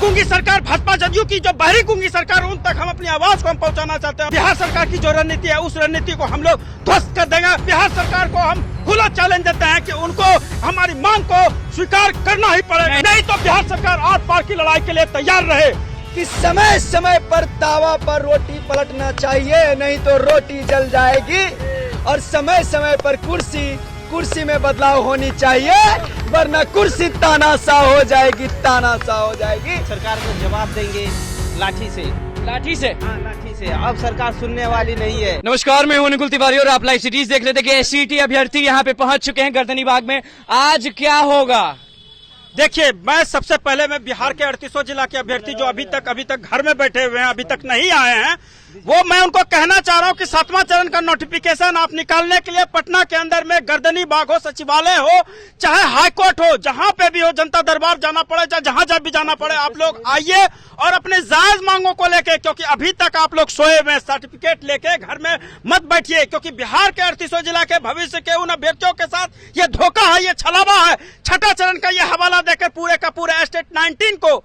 गूंगी सरकार भाजपा जदयू की जो बहरी गूंगी सरकार, उन तक हम अपनी आवाज को हम पहुंचाना चाहते हैं। बिहार सरकार की जो रणनीति है उस रणनीति को हम लोग ध्वस्त कर देंगे। बिहार सरकार को हम खुला चैलेंज देते हैं कि उनको हमारी मांग को स्वीकार करना ही पड़ेगा, नहीं तो बिहार सरकार आर पार की लड़ाई के लिए तैयार रहे। कि समय समय पर तावा पर रोटी पलटना चाहिए, नहीं तो रोटी जल जाएगी। और समय समय पर कुर्सी में बदलाव होनी चाहिए, वरना कुर्सी तानाशाह हो जाएगी, तानाशाह हो जाएगी। सरकार को जवाब देंगे लाठी से। हाँ, लाठी से। अब सरकार सुनने वाली नहीं है। नमस्कार, मैं हूं निकुल तिवारी और आप लाइव सिटीज देख रहे थे कि एससीईटी अभ्यर्थी यहां पे पहुंच चुके हैं गर्दनी बाग में। आज क्या होगा? देखिए, मैं सबसे पहले मैं बिहार के 38 जिला के अभ्यर्थी जो अभी तक घर में बैठे हुए हैं, अभी तक नहीं आए हैं, वो मैं उनको कहना चाह रहा हूं कि 7वां चरण का नोटिफिकेशन आप निकालने के लिए पटना के अंदर में गर्दनी बाग हो, सचिवालय हो, चाहे हाईकोर्ट हो, जहां पे भी हो, जनता दरबार जाना पड़े, चाहे जहां भी जाना पड़े, आप लोग आइए और अपने जायज मांगों को लेके, क्योंकि अभी तक आप लोग सोए हुए, सर्टिफिकेट लेके घर में मत बैठिए, क्योंकि बिहार के 38 जिला के भविष्य के उन अभ्यर्थियों के साथ ये धोखा है, ये छलावा है। छठा चरण का ये हवाला देकर पूरे का पूरा स्टेट 19 को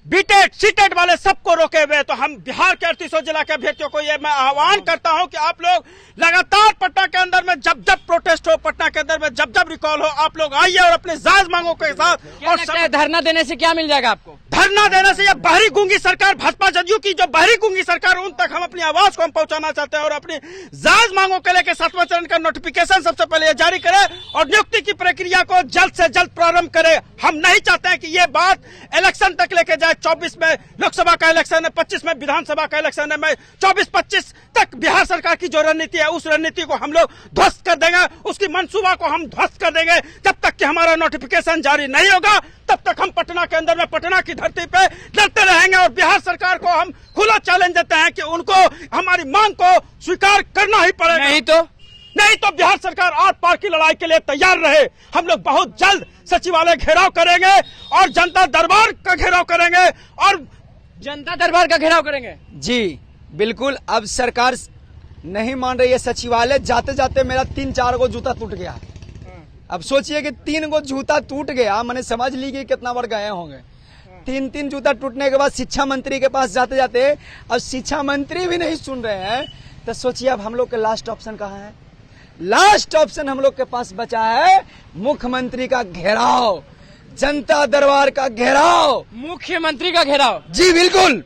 बीटेड सीटेड वाले सबको रोके हुए। तो हम बिहार के 38 जिला के अभ्यर्थियों को ये मैं आह्वान करता हूं कि आप लोग लगातार पटना के अंदर में जब प्रोटेस्ट हो, पटना के अंदर में जब रिकॉल हो, आप लोग आइए और अपने जायज मांगों के साथ। और धरना देने से क्या मिल जाएगा आपको? धरना देने से ये बहरी गूंगी सरकार, भाजपा जदयू की जो बहरी गूंगी सरकार, उन तक हम अपनी आवाज को हम पहुंचाना चाहते हैं और अपनी जायज मांगों के लेकर 7वां चरण का नोटिफिकेशन सबसे पहले ये जारी करे और नियुक्ति की प्रक्रिया को जल्द से जल्द प्रारंभ करे। हम नहीं चाहते हैं कि ये बात इलेक्शन तक लेके जाए। 24 में लोकसभा का इलेक्शन है, 25 में विधानसभा का इलेक्शन है, मैं 24-25 तक बिहार सरकार की जो रणनीति है उस रणनीति को हम लोग ध्वस्त कर देंगे, उसकी मंसूबा को हम ध्वस्त कर देंगे। जब तक कि हमारा नोटिफिकेशन जारी नहीं होगा तब तक हम पटना के अंदर में, पटना की धरती पे लड़ते रहेंगे और बिहार सरकार को हम खुला चैलेंज देते हैं कि उनको हमारी मांग को स्वीकार करना ही पड़ेगा, नहीं तो बिहार सरकार आर पार की लड़ाई के लिए तैयार रहे। हम लोग बहुत जल्द सचिवालय घेराव करेंगे और जनता दरबार का घेराव करेंगे और जनता दरबार का घेराव करेंगे। जी बिल्कुल। अब सरकार नहीं मान रही है सचिवालय, जाते जाते मेरा 3-4 गो जूता टूट गया। अब सोचिए कि 3 गो जूता टूट गया, मैंने समझ ली कि कितना बार गए होंगे। 3 जूता टूटने के बाद शिक्षा मंत्री के पास जाते जाते अब शिक्षा मंत्री भी नहीं सुन रहे हैं, तो सोचिए अब हम लोग के लास्ट ऑप्शन कहाँ है? लास्ट ऑप्शन हम लोग के पास बचा है मुख्यमंत्री का घेराव, जनता दरबार का घेराव, मुख्यमंत्री का घेराव। जी बिल्कुल।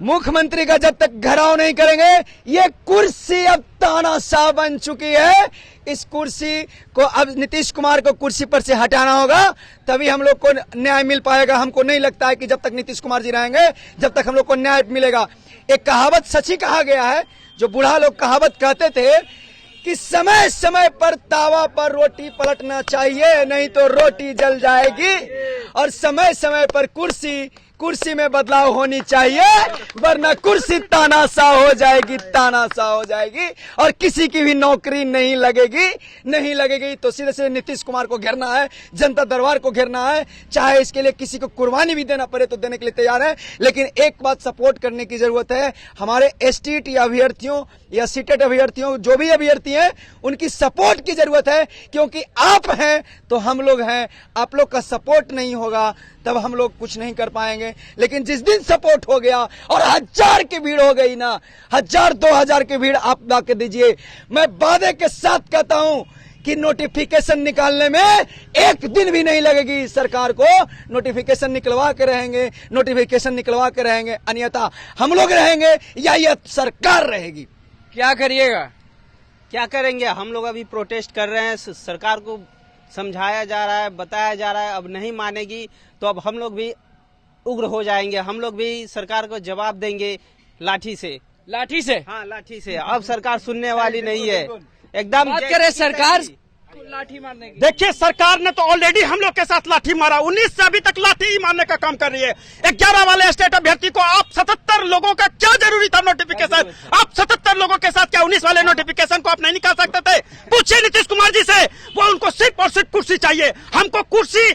मुख्यमंत्री का जब तक घेराव नहीं करेंगे, ये कुर्सी अब तानाशाह बन चुकी है। इस कुर्सी को अब नीतीश कुमार को कुर्सी पर से हटाना होगा, तभी हम लोग को न्याय मिल पाएगा। हमको नहीं लगता है कि जब तक नीतीश कुमार जी रहेंगे जब तक हम लोग को न्याय मिलेगा। एक कहावत सच ही कहा गया है, जो बूढ़ा लोग कहावत कहते थे कि समय समय पर तावा पर रोटी पलटना चाहिए, नहीं तो रोटी जल जाएगी। और समय समय पर कुर्सी में बदलाव होनी चाहिए, वरना कुर्सी तानाशाह हो जाएगी, तानाशाह हो जाएगी और किसी की भी नौकरी नहीं लगेगी। तो सीधे नीतीश कुमार को घेरना है, जनता दरबार को घेरना है, चाहे इसके लिए किसी को कुर्बानी भी देना पड़े तो देने के लिए तैयार है। लेकिन एक बात सपोर्ट करने की जरूरत है, हमारे एसटीईटी अभ्यर्थियों या सीटेट अभ्यर्थियों, जो भी अभ्यर्थी हैं, उनकी सपोर्ट की जरूरत है, क्योंकि आप हैं तो हम लोग हैं। आप लोग का सपोर्ट नहीं होगा तब हम लोग कुछ नहीं कर पाएंगे। लेकिन जिस दिन सपोर्ट हो गया और 1000 की भीड़ हो गई ना, 1000-2000 की भीड़ आप ला के दीजिए, मैं वादे के साथ कहता हूं कि नोटिफिकेशन निकालने में एक दिन भी नहीं लगेगी। सरकार को नोटिफिकेशन निकलवा के रहेंगे, अन्यथा हम लोग रहेंगे या ये सरकार रहेगी। क्या करिएगा? क्या करेंगे? हम लोग अभी प्रोटेस्ट कर रहे हैं, सरकार को समझाया जा रहा है, बताया जा रहा है, अब नहीं मानेगी तो अब हम लोग भी उग्र हो जाएंगे। हम लोग भी सरकार को जवाब देंगे लाठी से। हाँ, लाठी से। अब सरकार सुनने वाली नहीं है। एकदम बात करें सरकार लाठी मारने की। देखिए, सरकार ने तो ऑलरेडी हम लोग के साथ लाठी मारा, 19 से अभी तक लाठी ही मारने का काम कर रही है। 11 वाले स्टेट अभ्यर्थी को आप 77 लोगों का क्या जरूरी था नोटिफिकेशन? आप 77 लोगों के साथ क्या 19 वाले नोटिफिकेशन को आप नहीं निकाल सकते थे? पूछिए नीतीश कुमार जी से, वो उनको सिर्फ और सिर्फ कुर्सी चाहिए। हमको कुर्सी,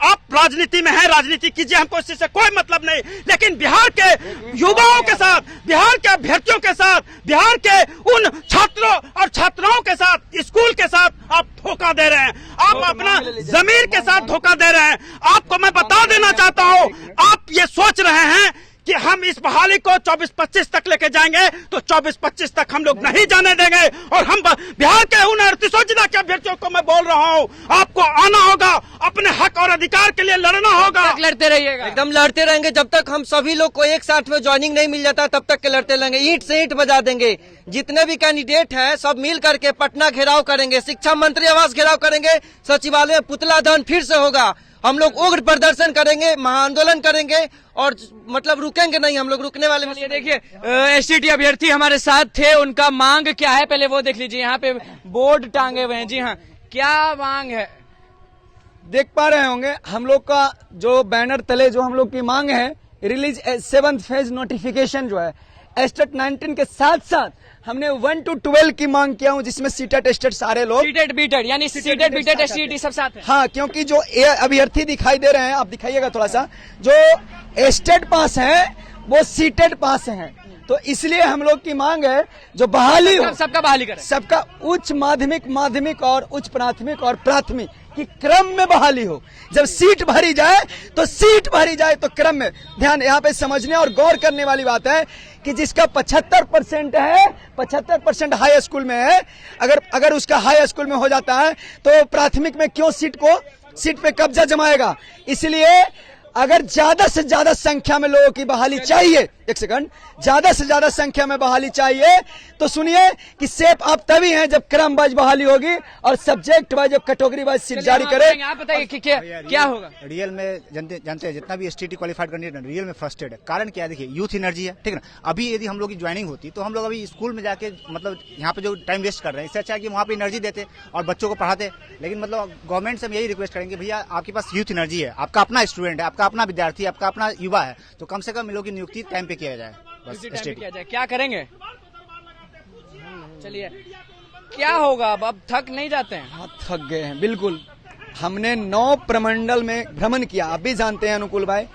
आप राजनीति में हैं, राजनीति कीजिए, हमको इससे कोई मतलब नहीं। लेकिन बिहार के युवाओं के साथ, बिहार के अभ्यर्थियों के साथ, बिहार के उन छात्रों और छात्राओं के साथ, स्कूल के साथ आप धोखा दे रहे हैं। आप अपना जमीर के साथ धोखा दे रहे हैं। आपको मैं बता देना चाहता हूं, आप ये सोच रहे हैं कि हम इस बहाली को 24-25 तक लेके जाएंगे, तो 24-25 तक हम लोग नहीं जाने देंगे। और हम बिहार के उन 38 जिला के अभ्यर्थियों को मैं बोल रहा हूं, आपको आना होगा, अपने हक और अधिकार के लिए लड़ना होगा। लड़ते रहिएगा, एकदम लड़ते रहेंगे जब तक हम सभी लोग को एक साथ में ज्वाइनिंग नहीं मिल जाता, तब तक के लड़ते रहेंगे। ईंट से ईंट बजा देंगे। जितने भी कैंडिडेट हैं सब मिल करके पटना घेराव करेंगे, शिक्षा मंत्री आवास घेराव करेंगे, सचिवालय में पुतला दहन फिर से होगा। हम लोग उग्र प्रदर्शन करेंगे, महाआंदोलन करेंगे और मतलब रुकेंगे नहीं, हम लोग रुकने वाले में। ये देखिए एसटीटी अभ्यर्थी हमारे साथ थे, उनका मांग क्या है पहले वो देख लीजिए। यहाँ पे बोर्ड टांगे हुए हैं। जी हाँ, क्या मांग है? देख पा रहे होंगे हम लोग का जो बैनर तले जो हम लोग की मांग है, रिलीज 7th फेज नोटिफिकेशन जो है एस्टेट 19 के साथ साथ हमने 1 to 12 की मांग किया हूं, जिसमें सीटेट एस्टेट सारे लोग सीटेट बीटेड यानी सीटेट बीटेड एसटीटी सब साथ है। हाँ, क्योंकि जो ये अभ्यर्थी दिखाई दे रहे हैं, आप दिखाइएगा थोड़ा सा, जो एस्टेट पास हैं वो सीटेट पास हैं, तो इसलिए हम लोग की मांग है जो बहाली हो, सबका बहाली करें, सबका उच्च माध्यमिक और उच्च प्राथमिक और प्राथमिक की क्रम में बहाली हो। जब सीट भरी जाए तो सीट भरी जाए तो क्रम में। ध्यान यहाँ पे समझने और गौर करने वाली बात है कि जिसका 75% है, 75% हाई स्कूल में है, अगर उसका हाई स्कूल में हो जाता है तो प्राथमिक में क्यों सीट पे कब्जा जमाएगा। इसलिए अगर ज्यादा से ज्यादा संख्या में लोगों की बहाली चाहिए, एक सेकंड, ज्यादा से ज्यादा संख्या में बहाली चाहिए तो सुनिए कि सेप आप तभी हैं जब क्रम वाइज बहाली होगी और सब्जेक्ट वाइज, जब कैटेगरी वाइज सीट जारी करे। आप बताइए कि क्या होगा। रियल में जानते हैं जितना भी एसटीटी क्वालिफाइड कैंडिडेट रियल में फ्रस्ट्रेटेड है। कारण क्या है, देखिए यूथ एनर्जी है, ठीक है ना। अभी यदि हम लोग की ज्वाइनिंग होती तो हम लोग अभी स्कूल में जाके मतलब यहाँ पे जो टाइम वेस्ट कर रहे हैं, इससे अच्छा है कि वहाँ पे एनर्जी देते और बच्चों को पढ़ाते। लेकिन मतलब गवर्नमेंट से हम यही रिक्वेस्ट करेंगे, भैया आपके पास यूथ एनर्जी है, आपका अपना स्टूडेंट है, आपका अपना विद्यार्थी, आपका अपना युवा है, तो कम से कम इन लोगों की नियुक्ति टाइम पे किया जाए। बस किया जाए, क्या करेंगे? चलिए, क्या होगा अब थक नहीं जाते हैं? हाँ, थक गए हैं बिल्कुल। हमने 9 प्रमंडल में भ्रमण किया, आप भी जानते हैं अनुकूल भाई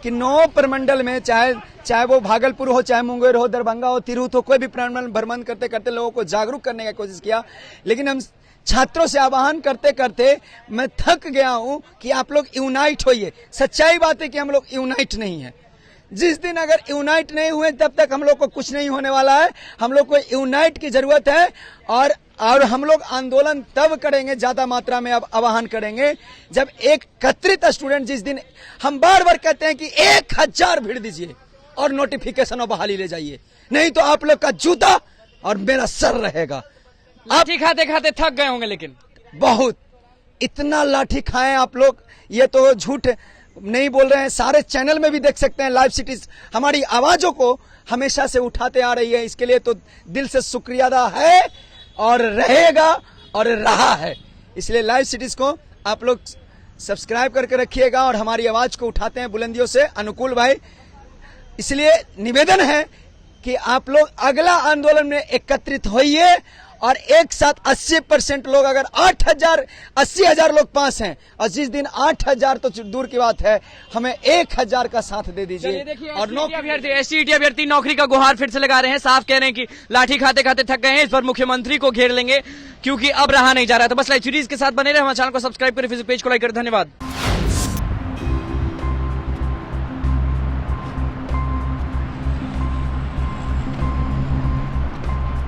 कि 9 प्रमंडल में चाहे वो भागलपुर हो, चाहे मुंगेर हो, दरभंगा हो, तिरहुत हो, कोई भी प्रमंडल भ्रमण करते करते लोगों को जागरूक करने की कोशिश किया। लेकिन हम छात्रों से आह्वान करते करते मैं थक गया हूं कि आप लोग यूनाइट होइए। सच्चाई बात है कि हम लोग यूनाइट नहीं है। जिस दिन अगर यूनाइट नहीं हुए तब तक हम लोग को कुछ नहीं होने वाला है। हम लोग को यूनाइट की जरूरत है और हम लोग आंदोलन तब करेंगे, ज्यादा मात्रा में अब आह्वान करेंगे, जब एक एकत्रित स्टूडेंट, जिस दिन हम बार बार कहते हैं कि 1000 भीड़ दीजिए और नोटिफिकेशन और बहाली ले जाइए, नहीं तो आप लोग का जूता और मेरा सर रहेगा। लाठी खाते खाते थक गए होंगे। लेकिन बहुत इतना लाठी खाएं आप लोग, ये तो झूठ नहीं बोल रहे हैं। सारे चैनल में भी देख सकते हैं, लाइव सिटीज हमारी आवाजों को हमेशा से उठाते आ रही है। इसके लिए तो दिल से शुक्रिया अदा है और रहेगा और रहा है। इसलिए लाइव सिटीज को आप लोग सब्सक्राइब करके रखिएगा और हमारी आवाज को उठाते हैं बुलंदियों से अनुकूल भाई। इसलिए निवेदन है कि आप लोग अगला आंदोलन में एकत्रित होइए और एक साथ 80% लोग, अगर 80,000 लोग पास हैं, और जिस दिन 8000 तो दूर की बात है, हमें 1000 का साथ दे दीजिए। और एसटीटी अभ्यर्थी नौकरी का गुहार फिर से लगा रहे हैं, साफ कह रहे हैं कि लाठी खाते खाते थक गए हैं, इस पर मुख्यमंत्री को घेर लेंगे क्योंकि अब रहा नहीं जा रहा। तो बस लाइव सीरीज के साथ बने रहे, हमारे चैनल को सब्सक्राइब करें, फेसबुक पेज को लाइक करें। धन्यवाद।